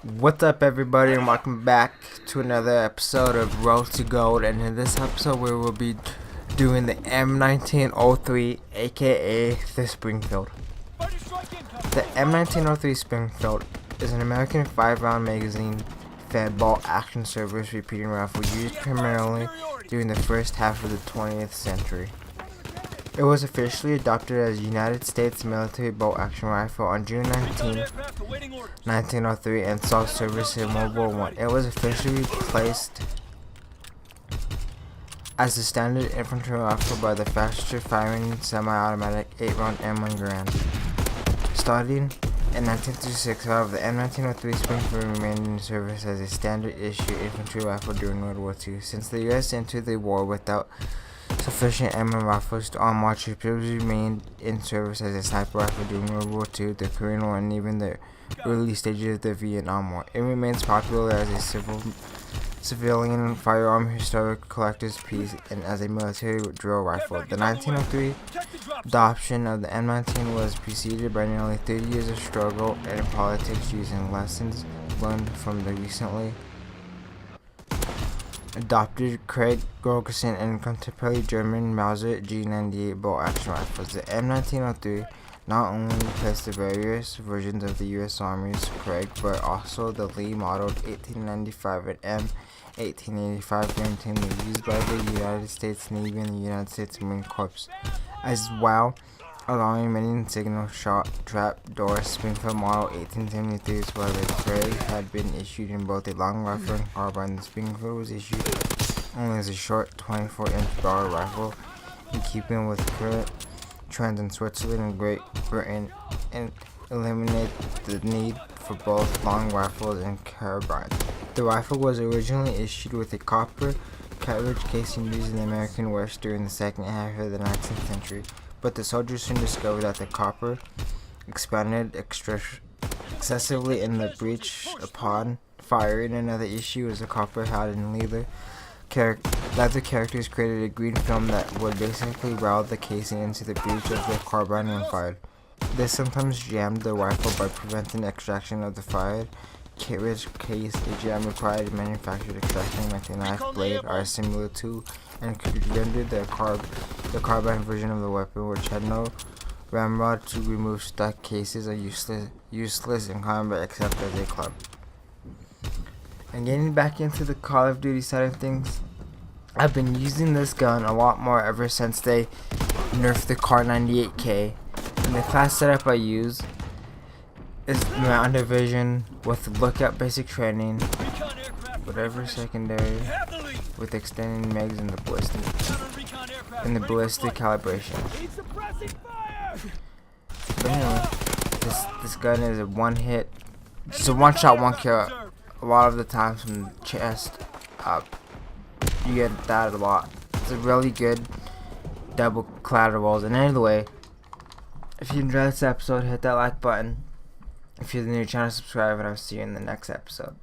What's up, everybody, and welcome back to another episode of Road to Gold. And in this episode we will be doing the M1903, aka the Springfield. The M1903 Springfield is an American 5-round magazine fed bolt action service repeating rifle used primarily during the first half of the 20th century. It was officially adopted as United States military bolt action rifle on June 19, 1903 and saw service in World War I. It was officially replaced as the standard infantry rifle by the faster firing semi-automatic 8-round M1 Garand. Starting in 1936, however, the M1903 Springfield remained in service as a standard issue infantry rifle during World War II. Since the U.S. entered the war without sufficient M1 rifles to arm troops, it remained in service as a sniper rifle during World War II, the Korean War, and even the early stages of the Vietnam War. It remains popular as a civilian firearm, historic collector's piece, and as a military drill rifle. The 1903 adoption of the M19 was preceded by nearly 30 years of struggle and politics using lessons learned from the recently adopted Craig Gorgeson and contemporary German Mauser G98 bolt action rifles. The M1903 not only replaced the various versions of the U.S. Army's Craig, but also the Lee-modeled 1895 and M1885 gun team used by the United States Navy and the United States Marine Corps, as well allowing many signal shot trap door Springfield model 1873s. While the Craig had been issued in both a long rifle and carbine, the Springfield was issued only as a short 24-inch barrel rifle, in keeping with current trends in Switzerland and Great Britain, and eliminate the need for both long rifles and carbines. The rifle was originally issued with a copper cartridge casing used in the American West during the second half of the 19th century. But the soldiers soon discovered that the copper expanded excessively in the breech upon firing. Another issue was the copper had in leather characters created a green film that would basically weld the casing into the breech of the carbine when fired. This sometimes jammed the rifle by preventing extraction of the fired cartridge case. A jam required manufactured extraction like a knife blade are similar to and could render the carbine version of the weapon, which had no ramrod to remove stuck cases, are useless in combat except as a club. And getting back into the Call of Duty side of things, I've been using this gun a lot more ever since they nerfed the Car 98K. And the class setup I use is Mountain Division with lookout basic training, whatever secondary, with extending mags and the ballistic calibration. But anyway, this gun is a one hit, it's a one shot, one kill. A lot of the times from the chest up, you get that a lot. It's a really good double collaterals. And anyway, if you enjoyed this episode, hit that like button. If you're new to the channel, subscribe, and I'll see you in the next episode.